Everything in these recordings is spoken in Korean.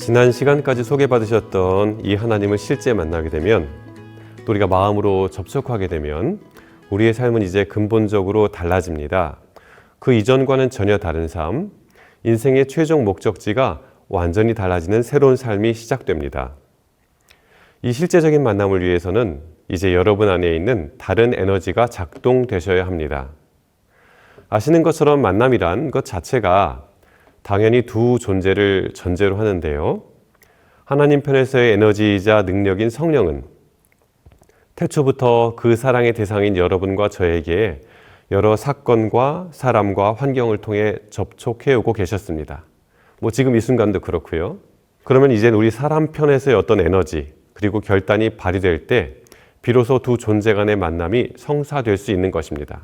지난 시간까지 소개받으셨던 이 하나님을 실제 만나게 되면, 또 우리가 마음으로 접촉하게 되면 우리의 삶은 이제 근본적으로 달라집니다. 그 이전과는 전혀 다른 삶, 인생의 최종 목적지가 완전히 달라지는 새로운 삶이 시작됩니다. 이 실제적인 만남을 위해서는 이제 여러분 안에 있는 다른 에너지가 작동되셔야 합니다. 아시는 것처럼 만남이란 것 자체가 당연히 두 존재를 전제로 하는데요. 하나님 편에서의 에너지이자 능력인 성령은 태초부터 그 사랑의 대상인 여러분과 저에게 여러 사건과 사람과 환경을 통해 접촉해 오고 계셨습니다. 지금 이 순간도 그렇고요. 그러면 이젠 우리 사람 편에서의 어떤 에너지 그리고 결단이 발휘될 때 비로소 두 존재 간의 만남이 성사될 수 있는 것입니다.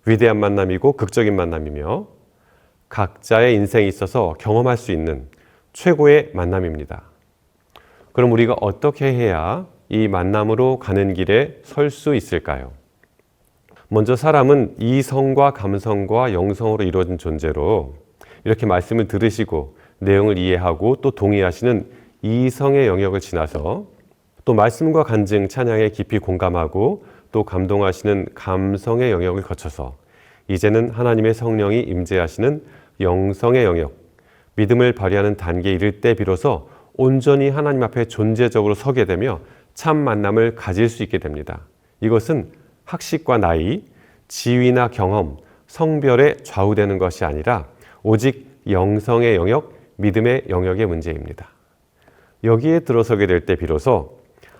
위대한 만남이고 극적인 만남이며 각자의 인생에 있어서 경험할 수 있는 최고의 만남입니다. 그럼 우리가 어떻게 해야 이 만남으로 가는 길에 설 수 있을까요? 먼저 사람은 이성과 감성과 영성으로 이루어진 존재로 이렇게 말씀을 들으시고 내용을 이해하고 또 동의하시는 이성의 영역을 지나서 또 말씀과 간증, 찬양에 깊이 공감하고 또 감동하시는 감성의 영역을 거쳐서 이제는 하나님의 성령이 임재하시는 영성의 영역, 믿음을 발휘하는 단계에 이를 때 비로소 온전히 하나님 앞에 존재적으로 서게 되며 참 만남을 가질 수 있게 됩니다. 이것은 학식과 나이, 지위나 경험, 성별에 좌우되는 것이 아니라 오직 영성의 영역, 믿음의 영역의 문제입니다. 여기에 들어서게 될 때 비로소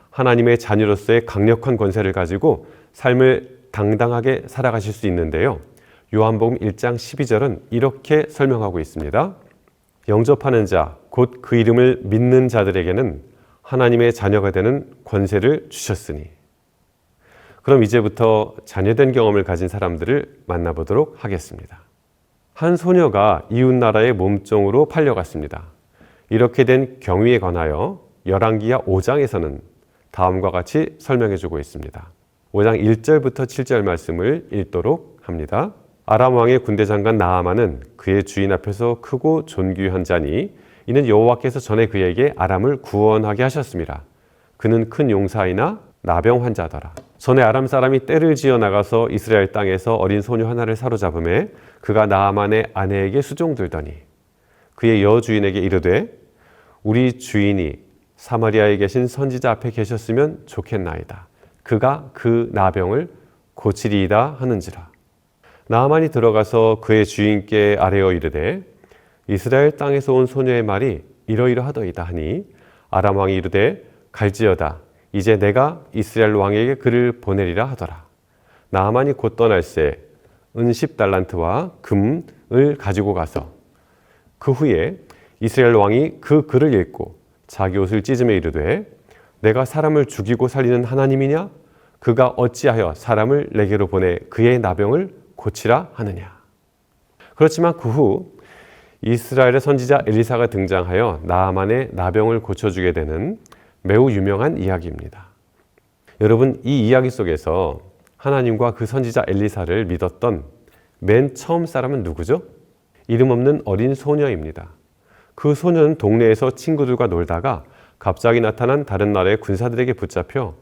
하나님의 자녀로서의 강력한 권세를 가지고 삶을 당당하게 살아가실 수 있는데요. 요한복음 1장 12절은 이렇게 설명하고 있습니다. 영접하는 자, 곧 그 이름을 믿는 자들에게는 하나님의 자녀가 되는 권세를 주셨으니. 그럼 이제부터 자녀된 경험을 가진 사람들을 만나보도록 하겠습니다. 한 소녀가 이웃나라의 몸종으로 팔려갔습니다. 이렇게 된 경위에 관하여 열왕기하 5장에서는 다음과 같이 설명해주고 있습니다. 5장 1절부터 7절 말씀을 읽도록 합니다. 아람 왕의 군대 장관 나아만은 그의 주인 앞에서 크고 존귀한 자니 이는 여호와께서 전에 그에게 아람을 구원하게 하셨습니다. 그는 큰 용사이나 나병 환자더라. 전에 아람 사람이 떼를 지어 나가서 이스라엘 땅에서 어린 소녀 하나를 사로잡음에 그가 나아만의 아내에게 수종들더니 그의 여주인에게 이르되 우리 주인이 사마리아에 계신 선지자 앞에 계셨으면 좋겠나이다. 그가 그 나병을 고치리이다 하는지라. 나아만이 들어가서 그의 주인께 아뢰어 이르되 이스라엘 땅에서 온 소녀의 말이 이러이러하더이다 하니 아람 왕이 이르되 갈지어다. 이제 내가 이스라엘 왕에게 그를 보내리라 하더라. 나아만이 곧 떠날새 은 10달란트와 금을 가지고 가서 그 후에 이스라엘 왕이 그 글을 읽고 자기 옷을 찢으며 이르되 내가 사람을 죽이고 살리는 하나님이냐? 그가 어찌하여 사람을 내게로 보내 그의 나병을 고치라 하느냐. 그렇지만 그 후 이스라엘의 선지자 엘리사가 등장하여 나아만의 나병을 고쳐주게 되는 매우 유명한 이야기입니다. 여러분, 이 이야기 속에서 하나님과 그 선지자 엘리사를 믿었던 맨 처음 사람은 누구죠? 이름 없는 어린 소녀입니다. 그 소녀는 동네에서 친구들과 놀다가 갑자기 나타난 다른 나라의 군사들에게 붙잡혀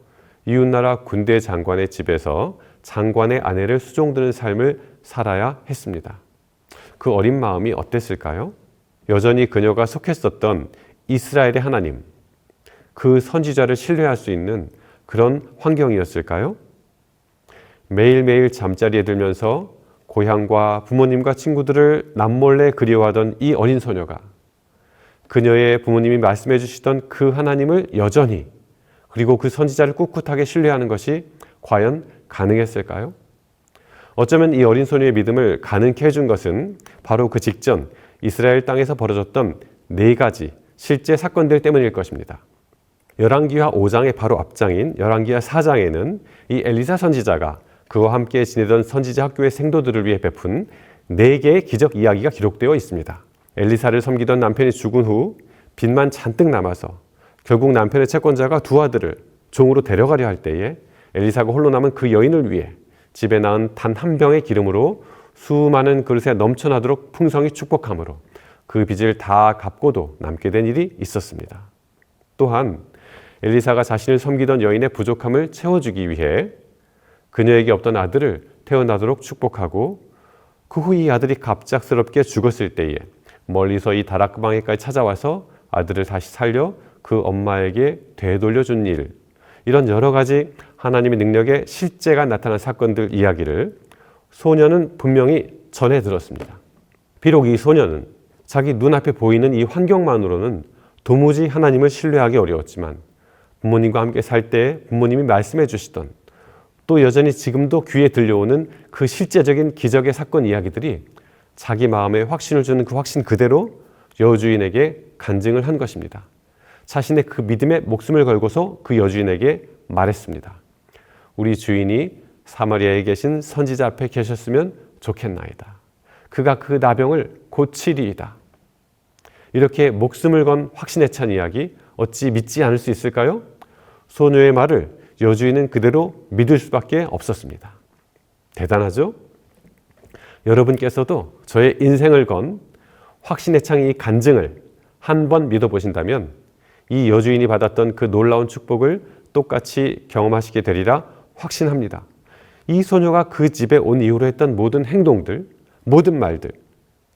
이웃나라 군대 장관의 집에서 장관의 아내를 수종드는 삶을 살아야 했습니다. 그 어린 마음이 어땠을까요? 여전히 그녀가 속했었던 이스라엘의 하나님, 그 선지자를 신뢰할 수 있는 그런 환경이었을까요? 매일매일 잠자리에 들면서 고향과 부모님과 친구들을 남몰래 그리워하던 이 어린 소녀가 그녀의 부모님이 말씀해 주시던 그 하나님을 여전히 그리고 그 선지자를 꿋꿋하게 신뢰하는 것이 과연 가능했을까요? 어쩌면 이 어린 소녀의 믿음을 가능케 해준 것은 바로 그 직전 이스라엘 땅에서 벌어졌던 4가지 실제 사건들 때문일 것입니다. 열왕기하 5장의 바로 앞장인 열왕기하 4장에는 이 엘리사 선지자가 그와 함께 지내던 선지자 학교의 생도들을 위해 베푼 4개의 기적 이야기가 기록되어 있습니다. 엘리사를 섬기던 남편이 죽은 후 빚만 잔뜩 남아서 결국 남편의 채권자가 2 아들을 종으로 데려가려 할 때에 엘리사가 홀로 남은 그 여인을 위해 집에 낳은 단 한 병의 기름으로 수많은 그릇에 넘쳐나도록 풍성히 축복함으로 그 빚을 다 갚고도 남게 된 일이 있었습니다. 또한 엘리사가 자신을 섬기던 여인의 부족함을 채워주기 위해 그녀에게 없던 아들을 태어나도록 축복하고 그 후 이 아들이 갑작스럽게 죽었을 때에 멀리서 이 다락방에까지 찾아와서 아들을 다시 살려 그 엄마에게 되돌려준 일, 이런 여러 가지 하나님의 능력의 실제가 나타난 사건들 이야기를 소녀는 분명히 전해 들었습니다. 비록 이 소녀는 자기 눈앞에 보이는 이 환경만으로는 도무지 하나님을 신뢰하기 어려웠지만 부모님과 함께 살 때 부모님이 말씀해 주시던 또 여전히 지금도 귀에 들려오는 그 실제적인 기적의 사건 이야기들이 자기 마음에 확신을 주는 그 확신 그대로 여주인에게 간증을 한 것입니다. 자신의 그 믿음에 목숨을 걸고서 그 여주인에게 말했습니다. 우리 주인이 사마리아에 계신 선지자 앞에 계셨으면 좋겠나이다. 그가 그 나병을 고치리이다. 이렇게 목숨을 건 확신에 찬 이야기, 어찌 믿지 않을 수 있을까요? 소녀의 말을 여주인은 그대로 믿을 수밖에 없었습니다. 대단하죠? 여러분께서도 저의 인생을 건 확신에 찬 이 간증을 한 번 믿어보신다면 이 여주인이 받았던 그 놀라운 축복을 똑같이 경험하시게 되리라 확신합니다. 이 소녀가 그 집에 온 이후로 했던 모든 행동들, 모든 말들,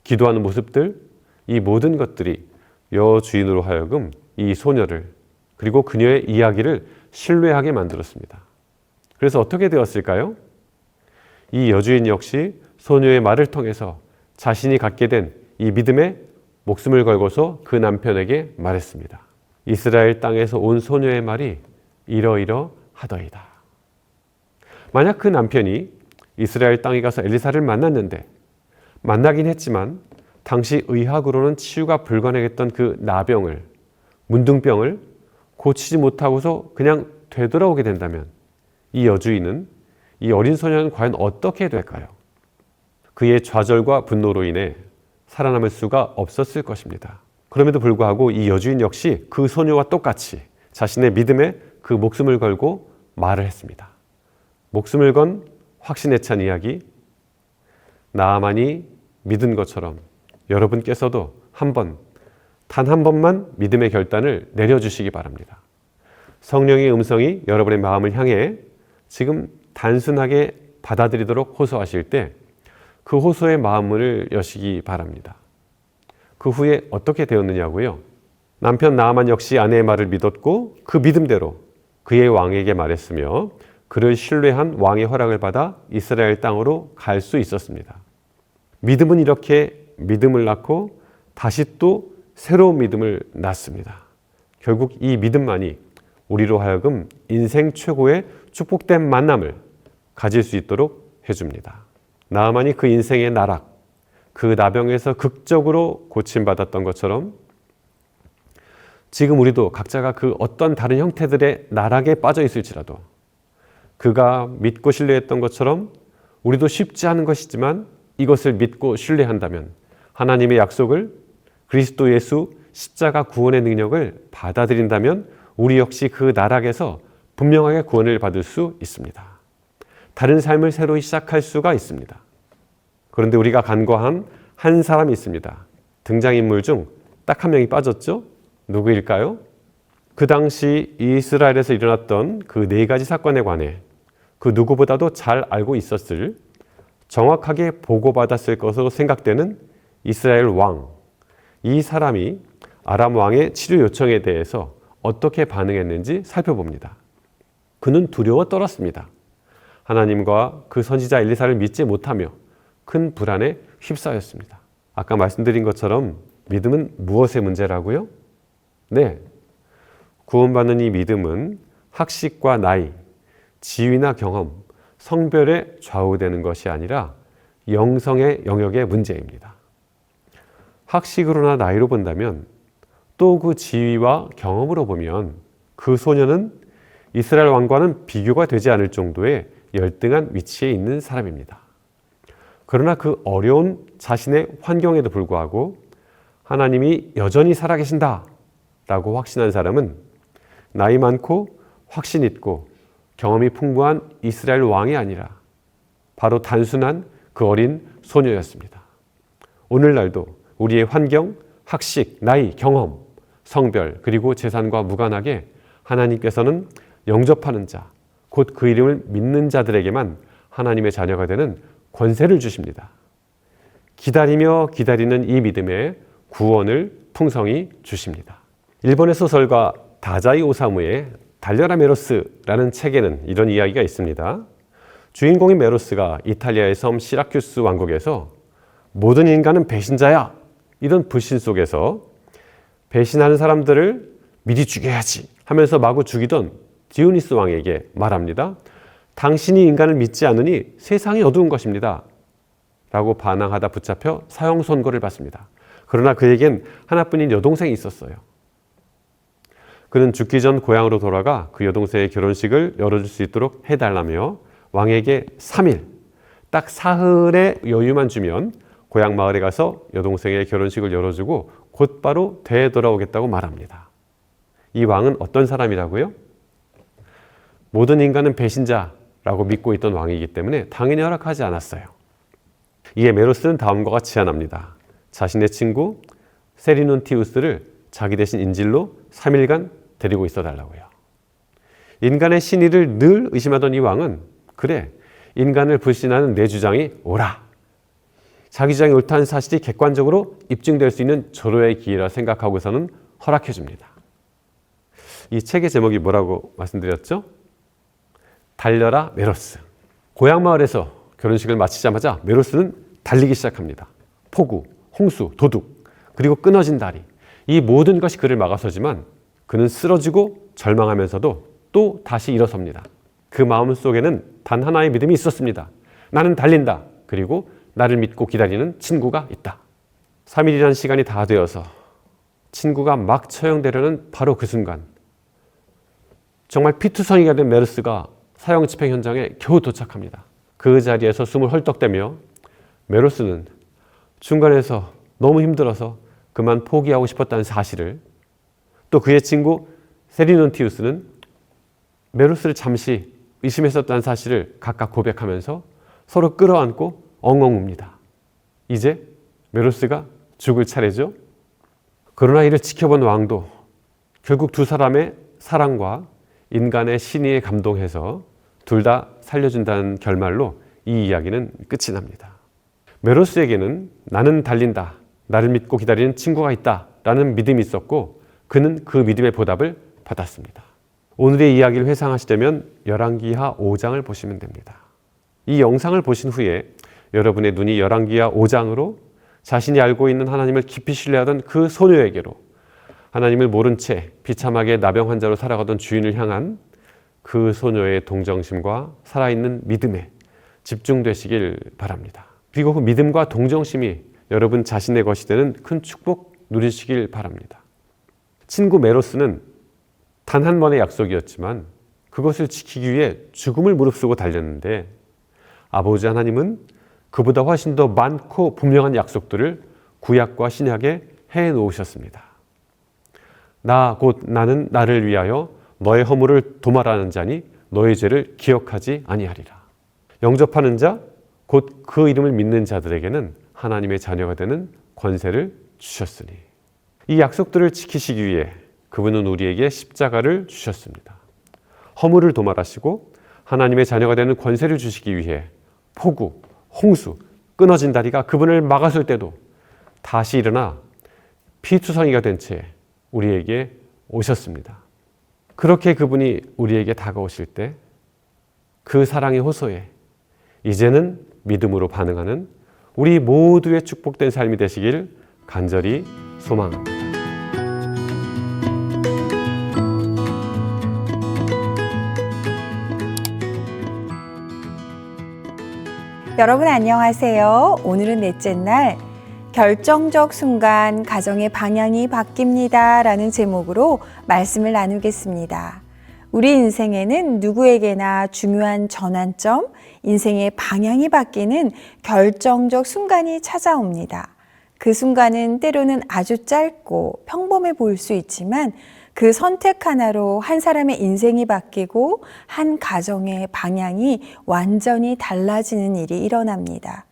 기도하는 모습들, 이 모든 것들이 여주인으로 하여금 이 소녀를 그리고 그녀의 이야기를 신뢰하게 만들었습니다. 그래서 어떻게 되었을까요? 이 여주인 역시 소녀의 말을 통해서 자신이 갖게 된 이 믿음에 목숨을 걸고서 그 남편에게 말했습니다. 이스라엘 땅에서 온 소녀의 말이 이러이러하더이다. 만약 그 남편이 이스라엘 땅에 가서 엘리사를 만났는데 만나긴 했지만 당시 의학으로는 치유가 불가능했던 그 나병을, 문둥병을 고치지 못하고서 그냥 되돌아오게 된다면 이 여주인은, 이 어린 소녀는 과연 어떻게 될까요? 그의 좌절과 분노로 인해 살아남을 수가 없었을 것입니다. 그럼에도 불구하고 이 여주인 역시 그 소녀와 똑같이 자신의 믿음에 그 목숨을 걸고 말을 했습니다. 목숨을 건 확신에 찬 이야기, 나아만이 믿은 것처럼 여러분께서도 단 한 번만 믿음의 결단을 내려주시기 바랍니다. 성령의 음성이 여러분의 마음을 향해 지금 단순하게 받아들이도록 호소하실 때 그 호소의 마음을 여시기 바랍니다. 그 후에 어떻게 되었느냐고요? 남편 나아만 역시 아내의 말을 믿었고 그 믿음대로 그의 왕에게 말했으며 그를 신뢰한 왕의 허락을 받아 이스라엘 땅으로 갈 수 있었습니다. 믿음은 이렇게 믿음을 낳고 다시 또 새로운 믿음을 낳습니다. 결국 이 믿음만이 우리로 하여금 인생 최고의 축복된 만남을 가질 수 있도록 해줍니다. 나아만이 그 인생의 나락, 그 나병에서 극적으로 고침받았던 것처럼 지금 우리도 각자가 그 어떤 다른 형태들의 나락에 빠져 있을지라도 그가 믿고 신뢰했던 것처럼 우리도 쉽지 않은 것이지만 이것을 믿고 신뢰한다면 하나님의 약속을, 그리스도 예수 십자가 구원의 능력을 받아들인다면 우리 역시 그 나락에서 분명하게 구원을 받을 수 있습니다. 다른 삶을 새로 시작할 수가 있습니다. 그런데 우리가 간과한 한 사람이 있습니다. 등장인물 중 딱 한 명이 빠졌죠? 누구일까요? 그 당시 이스라엘에서 일어났던 그 4가지 사건에 관해 그 누구보다도 잘 알고 있었을, 정확하게 보고받았을 것으로 생각되는 이스라엘 왕, 이 사람이 아람 왕의 치료 요청에 대해서 어떻게 반응했는지 살펴봅니다. 그는 두려워 떨었습니다. 하나님과 그 선지자 엘리사를 믿지 못하며 큰 불안에 휩싸였습니다. 아까 말씀드린 것처럼 믿음은 무엇의 문제라고요? 네, 구원받는 이 믿음은 학식과 나이, 지위나 경험, 성별에 좌우되는 것이 아니라 영성의 영역의 문제입니다. 학식으로나 나이로 본다면 또 그 지위와 경험으로 보면 그 소녀는 이스라엘 왕과는 비교가 되지 않을 정도의 열등한 위치에 있는 사람입니다. 그러나 그 어려운 자신의 환경에도 불구하고 하나님이 여전히 살아계신다 라고 확신한 사람은 나이 많고 확신 있고 경험이 풍부한 이스라엘 왕이 아니라 바로 단순한 그 어린 소녀였습니다. 오늘날도 우리의 환경, 학식, 나이, 경험, 성별, 그리고 재산과 무관하게 하나님께서는 영접하는 자, 곧 그 이름을 믿는 자들에게만 하나님의 자녀가 되는 권세를 주십니다. 기다리며 기다리는 이 믿음에 구원을 풍성히 주십니다. 일본의 소설가 다자이 오사무의 달려라 메로스라는 책에는 이런 이야기가 있습니다. 주인공인 메로스가 이탈리아의 섬 시라큐스 왕국에서 모든 인간은 배신자야, 이런 불신 속에서 배신하는 사람들을 미리 죽여야지 하면서 마구 죽이던 디오니스 왕에게 말합니다. 당신이 인간을 믿지 않으니 세상이 어두운 것입니다 라고 반항하다 붙잡혀 사형 선고를 받습니다. 그러나 그에겐 하나뿐인 여동생이 있었어요. 그는 죽기 전 고향으로 돌아가 그 여동생의 결혼식을 열어줄 수 있도록 해달라며 왕에게 3일, 딱 사흘의 여유만 주면 고향 마을에 가서 여동생의 결혼식을 열어주고 곧바로 되돌아오겠다고 말합니다. 이 왕은 어떤 사람이라고요? 모든 인간은 배신자라고 믿고 있던 왕이기 때문에 당연히 허락하지 않았어요. 이에 메로스는 다음과 같이 제안합니다. 자신의 친구 세리논티우스를 자기 대신 인질로 3일간 데리고 있어 달라고요. 인간의 신의를 늘 의심하던 이 왕은 그래, 인간을 불신하는 내 주장이 옳아, 자기 주장이 옳다는 사실이 객관적으로 입증될 수 있는 절호의 기회라 생각하고서는 허락해 줍니다. 이 책의 제목이 뭐라고 말씀드렸죠? 달려라 메로스. 고향 마을에서 결혼식을 마치자마자 메로스는 달리기 시작합니다. 폭우, 홍수, 도둑, 그리고 끊어진 다리, 이 모든 것이 그를 막아서지만 그는 쓰러지고 절망하면서도 또 다시 일어섭니다. 그 마음 속에는 단 하나의 믿음이 있었습니다. 나는 달린다. 그리고 나를 믿고 기다리는 친구가 있다. 3일이라는 시간이 다 되어서 친구가 막 처형되려는 바로 그 순간, 정말 피투성이가 된 메로스가 사형 집행 현장에 겨우 도착합니다. 그 자리에서 숨을 헐떡대며 메로스는 중간에서 너무 힘들어서 그만 포기하고 싶었다는 사실을, 또 그의 친구 세리논티우스는 메로스를 잠시 의심했었다는 사실을 각각 고백하면서 서로 끌어안고 엉엉 웁니다. 이제 메로스가 죽을 차례죠. 그러나 이를 지켜본 왕도 결국 두 사람의 사랑과 인간의 신의에 감동해서 둘 다 살려준다는 결말로 이 이야기는 끝이 납니다. 메로스에게는 나는 달린다, 나를 믿고 기다리는 친구가 있다 라는 믿음이 있었고 그는 그 믿음의 보답을 받았습니다. 오늘의 이야기를 회상하시려면 열왕기하 5장을 보시면 됩니다. 이 영상을 보신 후에 여러분의 눈이 열왕기하 5장으로 자신이 알고 있는 하나님을 깊이 신뢰하던 그 소녀에게로, 하나님을 모른 채 비참하게 나병 환자로 살아가던 주인을 향한 그 소녀의 동정심과 살아있는 믿음에 집중되시길 바랍니다. 그리고 그 믿음과 동정심이 여러분 자신의 것이 되는 큰 축복 누리시길 바랍니다. 친구 메로스는 단 한 번의 약속이었지만 그것을 지키기 위해 죽음을 무릅쓰고 달렸는데 아버지 하나님은 그보다 훨씬 더 많고 분명한 약속들을 구약과 신약에 해놓으셨습니다. 나 곧 나는 나를 위하여 너의 허물을 도말하는 자니 너의 죄를 기억하지 아니하리라. 영접하는 자, 곧 그 이름을 믿는 자들에게는 하나님의 자녀가 되는 권세를 주셨으니, 이 약속들을 지키시기 위해 그분은 우리에게 십자가를 주셨습니다. 허물을 도말하시고 하나님의 자녀가 되는 권세를 주시기 위해 폭우, 홍수, 끊어진 다리가 그분을 막았을 때도 다시 일어나 피투성이가 된 채 우리에게 오셨습니다. 그렇게 그분이 우리에게 다가오실 때 그 사랑의 호소에 이제는 믿음으로 반응하는 우리 모두의 축복된 삶이 되시길 간절히 소망합니다. 여러분 안녕하세요. 오늘은 넷째 날 결정적 순간 가정의 방향이 바뀝니다 라는 제목으로 말씀을 나누겠습니다. 우리 인생에는 누구에게나 중요한 전환점, 인생의 방향이 바뀌는 결정적 순간이 찾아옵니다. 그 순간은 때로는 아주 짧고 평범해 보일 수 있지만 그 선택 하나로 한 사람의 인생이 바뀌고 한 가정의 방향이 완전히 달라지는 일이 일어납니다.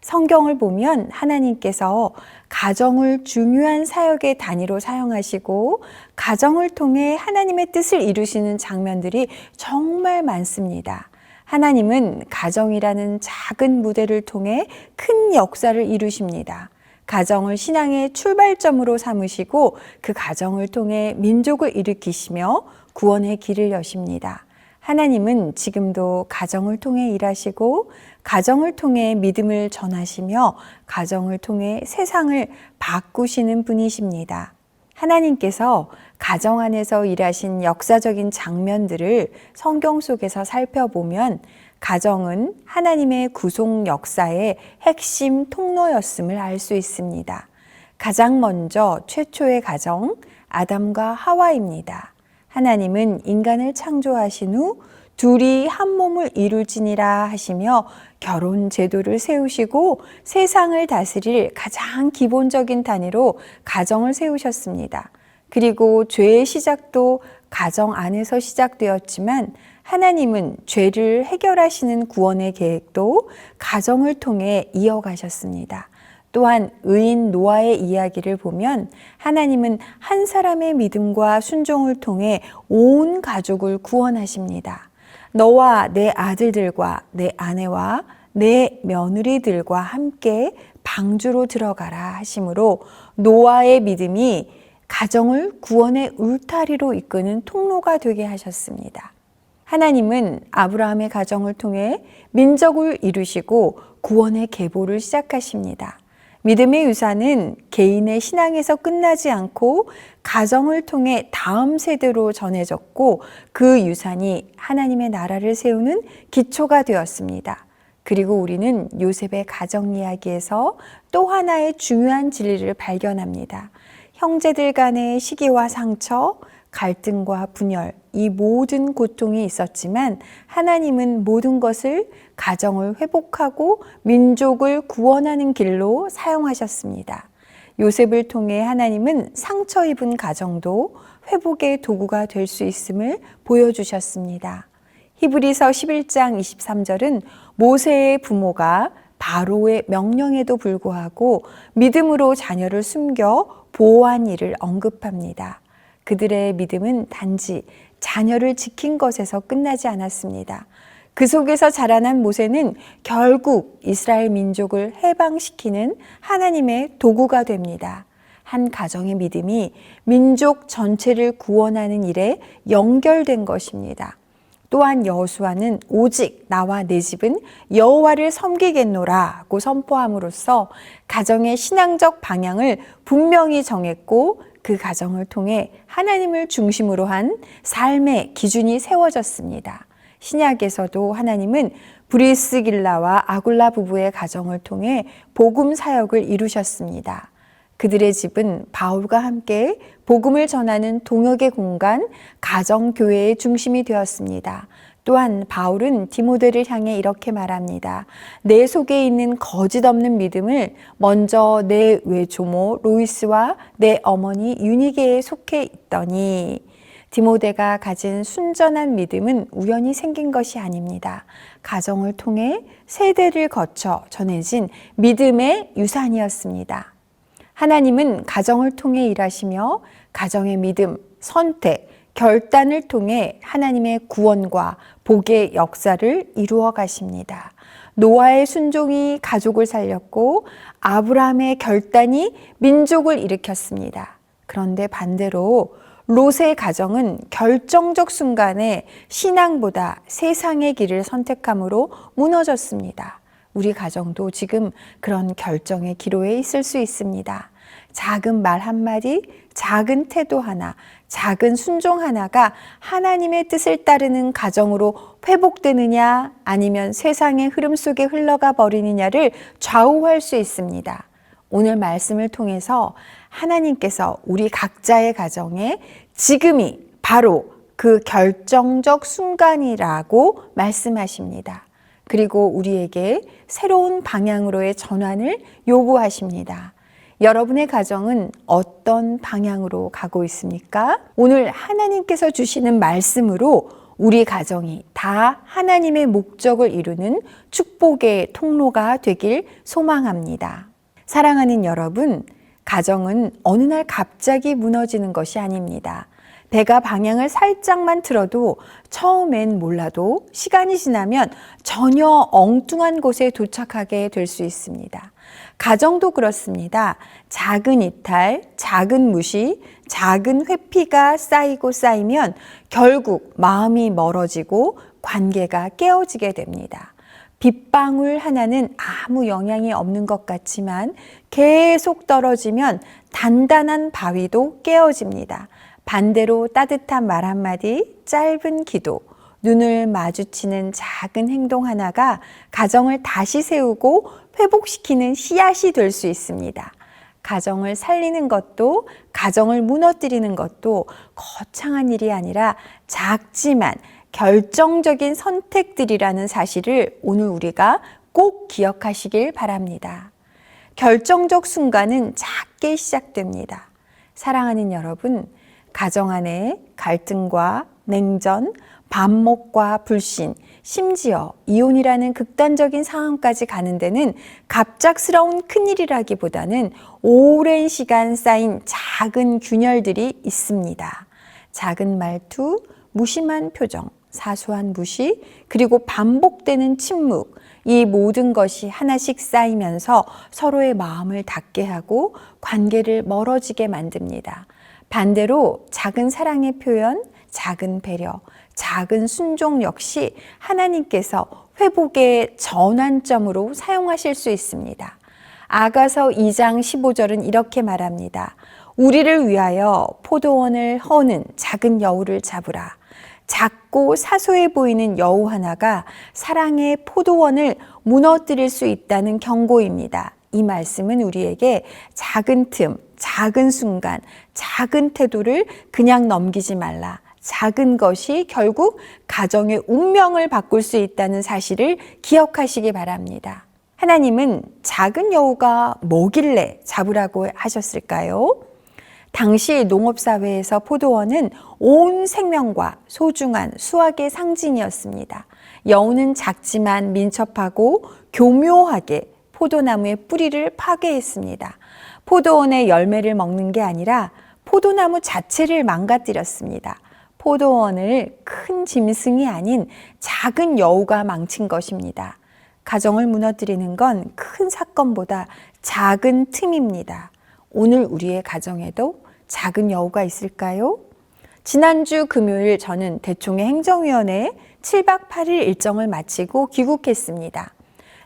성경을 보면 하나님께서 가정을 중요한 사역의 단위로 사용하시고 가정을 통해 하나님의 뜻을 이루시는 장면들이 정말 많습니다. 하나님은 가정이라는 작은 무대를 통해 큰 역사를 이루십니다. 가정을 신앙의 출발점으로 삼으시고 그 가정을 통해 민족을 일으키시며 구원의 길을 여십니다. 하나님은 지금도 가정을 통해 일하시고 가정을 통해 믿음을 전하시며 가정을 통해 세상을 바꾸시는 분이십니다. 하나님께서 가정 안에서 일하신 역사적인 장면들을 성경 속에서 살펴보면 가정은 하나님의 구속 역사의 핵심 통로였음을 알 수 있습니다. 가장 먼저 최초의 가정, 아담과 하와입니다. 하나님은 인간을 창조하신 후 둘이 한 몸을 이룰지니라 하시며 결혼 제도를 세우시고 세상을 다스릴 가장 기본적인 단위로 가정을 세우셨습니다. 그리고 죄의 시작도 가정 안에서 시작되었지만 하나님은 죄를 해결하시는 구원의 계획도 가정을 통해 이어가셨습니다. 또한 의인 노아의 이야기를 보면 하나님은 한 사람의 믿음과 순종을 통해 온 가족을 구원하십니다. 너와 내 아들들과 내 아내와 내 며느리들과 함께 방주로 들어가라 하심으로 노아의 믿음이 가정을 구원의 울타리로 이끄는 통로가 되게 하셨습니다. 하나님은 아브라함의 가정을 통해 민족을 이루시고 구원의 계보를 시작하십니다. 믿음의 유산은 개인의 신앙에서 끝나지 않고 가정을 통해 다음 세대로 전해졌고 그 유산이 하나님의 나라를 세우는 기초가 되었습니다. 그리고 우리는 요셉의 가정 이야기에서 또 하나의 중요한 진리를 발견합니다. 형제들 간의 시기와 상처, 갈등과 분열, 이 모든 고통이 있었지만 하나님은 모든 것을 가정을 회복하고 민족을 구원하는 길로 사용하셨습니다. 요셉을 통해 하나님은 상처 입은 가정도 회복의 도구가 될 수 있음을 보여주셨습니다. 히브리서 11장 23절은 모세의 부모가 바로의 명령에도 불구하고 믿음으로 자녀를 숨겨 보호한 일을 언급합니다. 그들의 믿음은 단지 자녀를 지킨 것에서 끝나지 않았습니다. 그 속에서 자라난 모세는 결국 이스라엘 민족을 해방시키는 하나님의 도구가 됩니다. 한 가정의 믿음이 민족 전체를 구원하는 일에 연결된 것입니다. 또한 여호수아는 오직 나와 내 집은 여호와를 섬기겠노라고 선포함으로써 가정의 신앙적 방향을 분명히 정했고 그 가정을 통해 하나님을 중심으로 한 삶의 기준이 세워졌습니다. 신약에서도 하나님은 브리스길라와 아굴라 부부의 가정을 통해 복음 사역을 이루셨습니다. 그들의 집은 바울과 함께 복음을 전하는 동역의 공간, 가정교회의 중심이 되었습니다. 또한 바울은 디모데를 향해 이렇게 말합니다. 내 속에 있는 거짓 없는 믿음을 먼저 내 외조모 로이스와 내 어머니 유니게에 속해 있더니 디모데가 가진 순전한 믿음은 우연히 생긴 것이 아닙니다. 가정을 통해 세대를 거쳐 전해진 믿음의 유산이었습니다. 하나님은 가정을 통해 일하시며 가정의 믿음, 선택, 결단을 통해 하나님의 구원과 복의 역사를 이루어 가십니다. 노아의 순종이 가족을 살렸고 아브라함의 결단이 민족을 일으켰습니다. 그런데 반대로 롯의 가정은 결정적 순간에 신앙보다 세상의 길을 선택함으로 무너졌습니다. 우리 가정도 지금 그런 결정의 기로에 있을 수 있습니다. 작은 말 한마디, 작은 태도 하나, 작은 순종 하나가 하나님의 뜻을 따르는 가정으로 회복되느냐 아니면 세상의 흐름 속에 흘러가 버리느냐를 좌우할 수 있습니다. 오늘 말씀을 통해서 하나님께서 우리 각자의 가정에 지금이 바로 그 결정적 순간이라고 말씀하십니다. 그리고 우리에게 새로운 방향으로의 전환을 요구하십니다. 여러분의 가정은 어떤 방향으로 가고 있습니까? 오늘 하나님께서 주시는 말씀으로 우리 가정이 다 하나님의 목적을 이루는 축복의 통로가 되길 소망합니다. 사랑하는 여러분, 가정은 어느 날 갑자기 무너지는 것이 아닙니다. 배가 방향을 살짝만 틀어도 처음엔 몰라도 시간이 지나면 전혀 엉뚱한 곳에 도착하게 될 수 있습니다. 가정도 그렇습니다. 작은 이탈, 작은 무시, 작은 회피가 쌓이고 쌓이면 결국 마음이 멀어지고 관계가 깨어지게 됩니다. 빗방울 하나는 아무 영향이 없는 것 같지만 계속 떨어지면 단단한 바위도 깨어집니다. 반대로 따뜻한 말 한마디, 짧은 기도, 눈을 마주치는 작은 행동 하나가 가정을 다시 세우고 회복시키는 씨앗이 될 수 있습니다. 가정을 살리는 것도, 가정을 무너뜨리는 것도 거창한 일이 아니라 작지만 결정적인 선택들이라는 사실을 오늘 우리가 꼭 기억하시길 바랍니다. 결정적 순간은 작게 시작됩니다. 사랑하는 여러분, 가정 안에 갈등과 냉전, 반목과 불신, 심지어 이혼이라는 극단적인 상황까지 가는 데는 갑작스러운 큰일이라기보다는 오랜 시간 쌓인 작은 균열들이 있습니다. 작은 말투, 무심한 표정, 사소한 무시, 그리고 반복되는 침묵, 이 모든 것이 하나씩 쌓이면서 서로의 마음을 닫게 하고 관계를 멀어지게 만듭니다. 반대로 작은 사랑의 표현, 작은 배려, 작은 순종 역시 하나님께서 회복의 전환점으로 사용하실 수 있습니다. 아가서 2장 15절은 이렇게 말합니다. 우리를 위하여 포도원을 허는 작은 여우를 잡으라. 작고 사소해 보이는 여우 하나가 사랑의 포도원을 무너뜨릴 수 있다는 경고입니다. 이 말씀은 우리에게 작은 틈, 작은 순간, 작은 태도를 그냥 넘기지 말라. 작은 것이 결국 가정의 운명을 바꿀 수 있다는 사실을 기억하시기 바랍니다. 하나님은 작은 여우가 뭐길래 잡으라고 하셨을까요? 당시 농업사회에서 포도원은 온 생명과 소중한 수확의 상징이었습니다. 여우는 작지만 민첩하고 교묘하게 포도나무의 뿌리를 파괴했습니다. 포도원의 열매를 먹는 게 아니라 포도나무 자체를 망가뜨렸습니다. 포도원을 큰 짐승이 아닌 작은 여우가 망친 것입니다. 가정을 무너뜨리는 건 큰 사건보다 작은 틈입니다. 오늘 우리의 가정에도 작은 여우가 있을까요? 지난주 금요일 저는 대총회 행정위원회 7박 8일 일정을 마치고 귀국했습니다.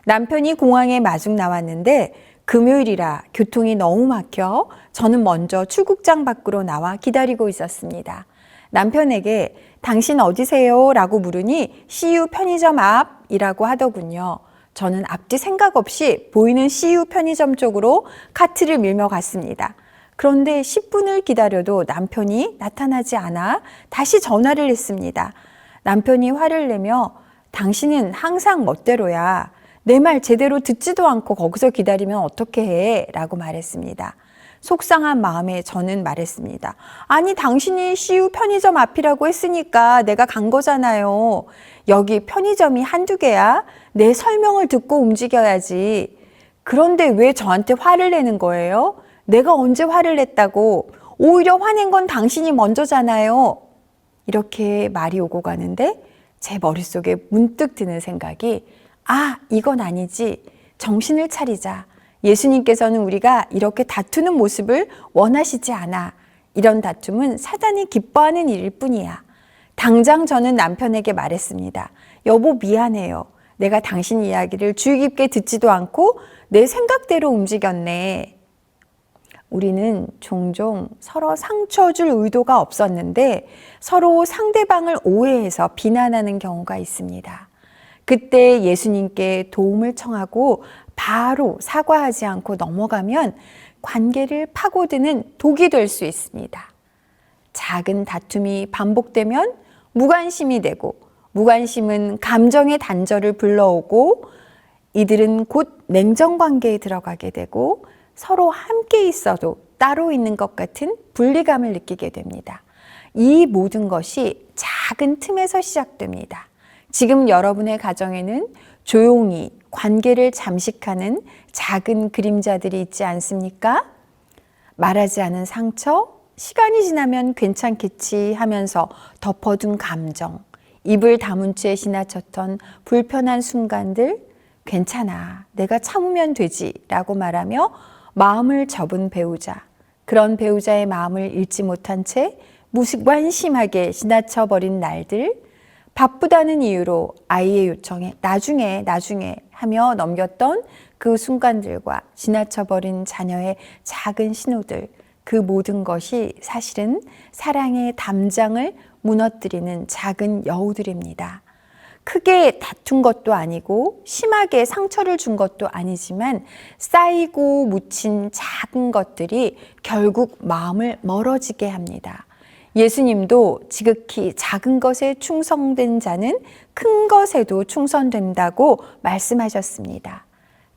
남편이 공항에 마중 나왔는데 금요일이라 교통이 너무 막혀 저는 먼저 출국장 밖으로 나와 기다리고 있었습니다. 남편에게 당신 어디세요? 라고 물으니 CU 편의점 앞이라고 하더군요. 저는 앞뒤 생각 없이 보이는 CU 편의점 쪽으로 카트를 밀며 갔습니다. 그런데 10분을 기다려도 남편이 나타나지 않아 다시 전화를 했습니다. 남편이 화를 내며 당신은 항상 멋대로야. 내 말 제대로 듣지도 않고 거기서 기다리면 어떻게 해? 라고 말했습니다. 속상한 마음에 저는 말했습니다. 아니 당신이 CU 편의점 앞이라고 했으니까 내가 간 거잖아요. 여기 편의점이 한두 개야? 내 설명을 듣고 움직여야지. 그런데 왜 저한테 화를 내는 거예요? 내가 언제 화를 냈다고? 오히려 화낸 건 당신이 먼저잖아요. 이렇게 말이 오고 가는데 제 머릿속에 문득 드는 생각이 이건 아니지. 정신을 차리자. 예수님께서는 우리가 이렇게 다투는 모습을 원하시지 않아. 이런 다툼은 사단이 기뻐하는 일일 뿐이야. 당장 저는 남편에게 말했습니다. 여보 미안해요. 내가 당신 이야기를 주의 깊게 듣지도 않고 내 생각대로 움직였네. 우리는 종종 서로 상처 줄 의도가 없었는데 서로 상대방을 오해해서 비난하는 경우가 있습니다. 그때 예수님께 도움을 청하고 바로 사과하지 않고 넘어가면 관계를 파고드는 독이 될 수 있습니다. 작은 다툼이 반복되면 무관심이 되고 무관심은 감정의 단절을 불러오고 이들은 곧 냉정 관계에 들어가게 되고 서로 함께 있어도 따로 있는 것 같은 분리감을 느끼게 됩니다. 이 모든 것이 작은 틈에서 시작됩니다. 지금 여러분의 가정에는 조용히 관계를 잠식하는 작은 그림자들이 있지 않습니까? 말하지 않은 상처, 시간이 지나면 괜찮겠지 하면서 덮어둔 감정, 입을 다문 채 지나쳤던 불편한 순간들, 괜찮아, 내가 참으면 되지 라고 말하며 마음을 접은 배우자, 그런 배우자의 마음을 읽지 못한 채 무관심하게 지나쳐버린 날들, 바쁘다는 이유로 아이의 요청에 나중에 하며 넘겼던 그 순간들과 지나쳐버린 자녀의 작은 신호들, 그 모든 것이 사실은 사랑의 담장을 무너뜨리는 작은 여우들입니다. 크게 다툰 것도 아니고 심하게 상처를 준 것도 아니지만 쌓이고 묻힌 작은 것들이 결국 마음을 멀어지게 합니다. 예수님도 지극히 작은 것에 충성된 자는 큰 것에도 충성된다고 말씀하셨습니다.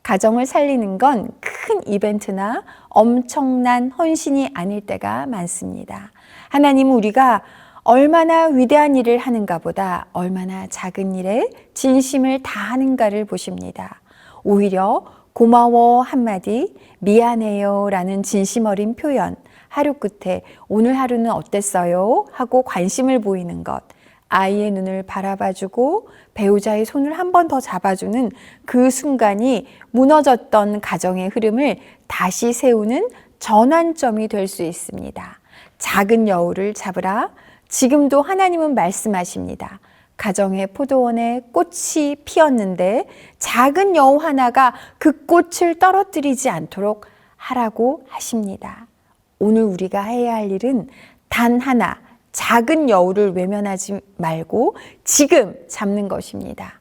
가정을 살리는 건 큰 이벤트나 엄청난 헌신이 아닐 때가 많습니다. 하나님은 우리가 얼마나 위대한 일을 하는가 보다 얼마나 작은 일에 진심을 다하는가를 보십니다. 오히려 고마워 한마디, 미안해요 라는 진심 어린 표현, 하루 끝에 오늘 하루는 어땠어요? 하고 관심을 보이는 것, 아이의 눈을 바라봐주고 배우자의 손을 한 번 더 잡아주는 그 순간이 무너졌던 가정의 흐름을 다시 세우는 전환점이 될 수 있습니다. 작은 여우를 잡으라. 지금도 하나님은 말씀하십니다. 가정의 포도원에 꽃이 피었는데 작은 여우 하나가 그 꽃을 떨어뜨리지 않도록 하라고 하십니다. 오늘 우리가 해야 할 일은 단 하나, 작은 여우를 외면하지 말고 지금 잡는 것입니다.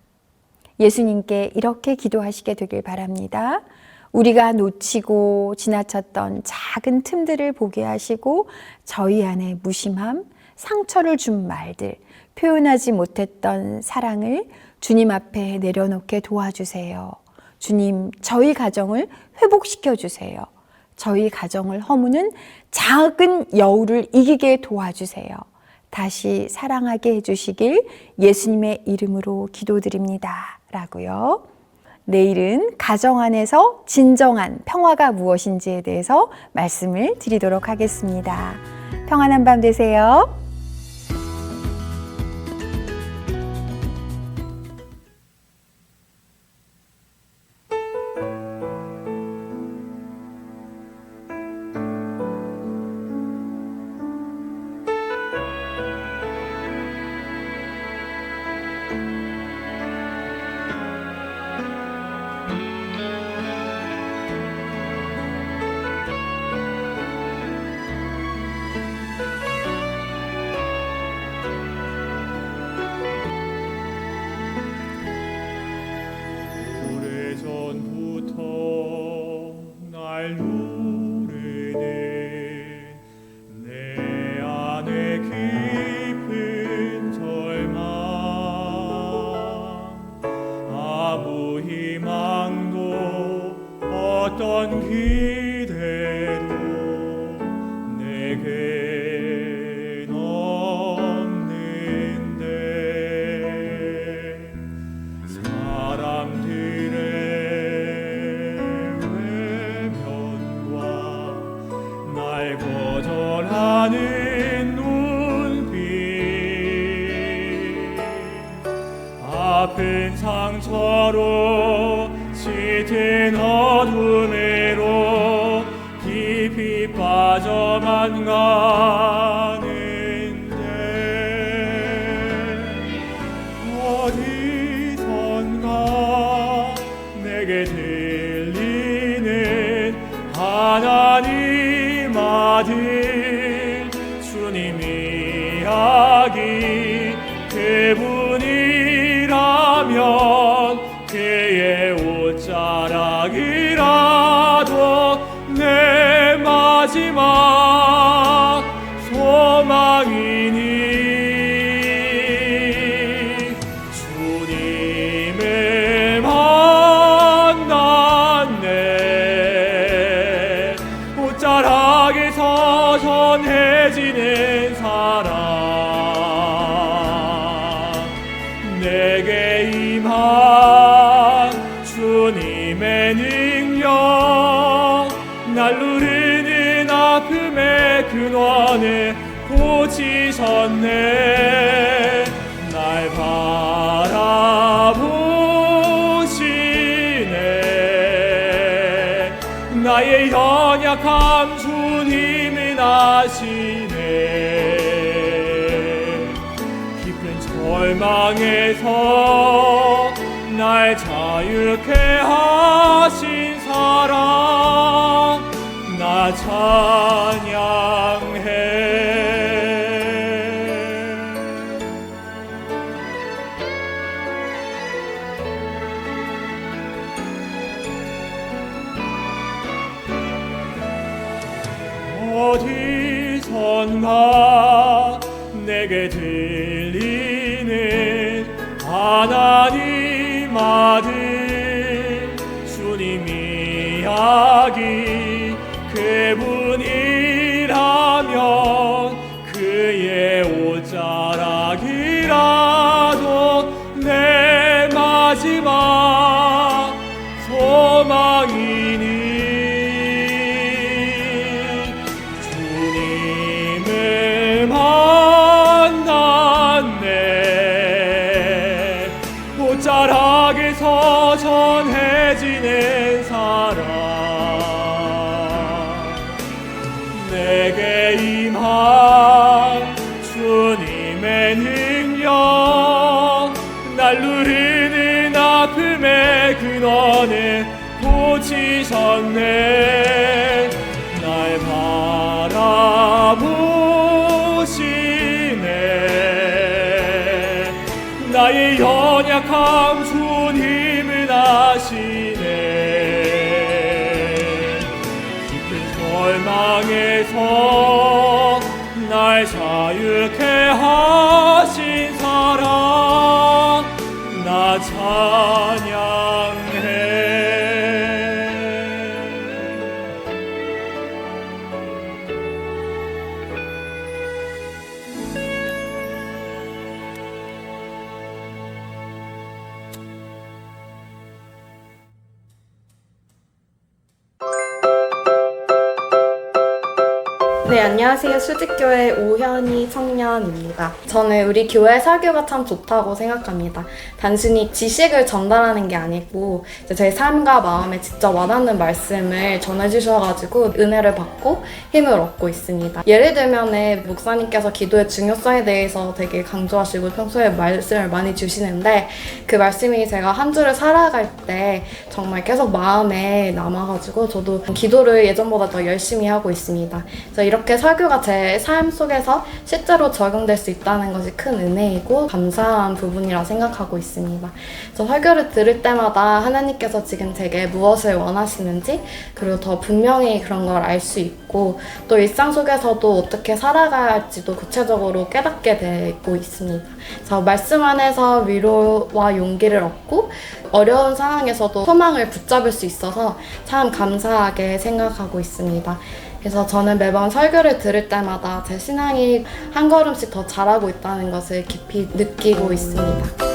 예수님께 이렇게 기도하시게 되길 바랍니다. 우리가 놓치고 지나쳤던 작은 틈들을 보게 하시고 저희 안에 무심함, 상처를 준 말들, 표현하지 못했던 사랑을 주님 앞에 내려놓게 도와주세요. 주님, 저희 가정을 회복시켜 주세요. 저희 가정을 허무는 작은 여우를 이기게 도와주세요. 다시 사랑하게 해주시길 예수님의 이름으로 기도드립니다. 라고요. 내일은 가정 안에서 진정한 평화가 무엇인지에 대해서 말씀을 드리도록 하겠습니다. 평안한 밤 되세요. 어떤 기대도 내겐 없는데 사람들의 외면과 날 거절하는 눈빛 아픈 상처로 짙은 어둠으로 깊이 빠져만 가는데 어디선가 내게 들리는 하나님 아들 주님 이야기 그분이라면 그의 옷자락이라도 내 마지막 소망이니 주님을 만났네 옷자락에서 전해 전해지는 사랑 내게 임한 주님의 능력 날 누르는 아픔의 근원을 고치셨네 날 바라보시네 나의 연약함 주님은 아시네 깊은 절망에서 날 자유케 하신 사랑 나 찬양해 어디선가 내게 들리는 하나님 아들 주님 이야기 그분이라면 그의 옷자락이라도 내 마지막 소망이니 주님을 만났네 옷자락에서 전해지는 사랑 내게 임한 주님의 능력 날 누르는 아픔의 근원을 고치셨네 날 바라보시네 나의 연약함 주님은 아시네 절망에서 날 자유케 하신 사랑 나 찬양해 네, 안녕하세요. 수직교회 오현희 청년입니다. 저는 우리 교회 설교가 참 좋다고 생각합니다. 단순히 지식을 전달하는 게 아니고 제 삶과 마음에 직접 와닿는 말씀을 전해주셔가지고 은혜를 받고 힘을 얻고 있습니다. 예를 들면 목사님께서 기도의 중요성에 대해서 되게 강조하시고 평소에 말씀을 많이 주시는데 그 말씀이 제가 한 주를 살아갈 때 정말 계속 마음에 남아가지고 저도 기도를 예전보다 더 열심히 하고 있습니다. 그래서 이렇게 설교가 제 삶 속에서 실제로 적용될 수 있다는 것이 큰 은혜이고 감사한 부분이라 생각하고 있습니다. 그래서 설교를 들을 때마다 하나님께서 지금 제게 무엇을 원하시는지 그리고 더 분명히 그런 걸 알 수 있고 또 일상 속에서도 어떻게 살아가야 할지도 구체적으로 깨닫게 되고 있습니다. 그래서 말씀 안에서 위로와 용기를 얻고 어려운 상황에서도 소망을 붙잡을 수 있어서 참 감사하게 생각하고 있습니다. 그래서 저는 매번 설교를 들을 때마다 제 신앙이 한 걸음씩 더 자라고 있다는 것을 깊이 느끼고 있습니다.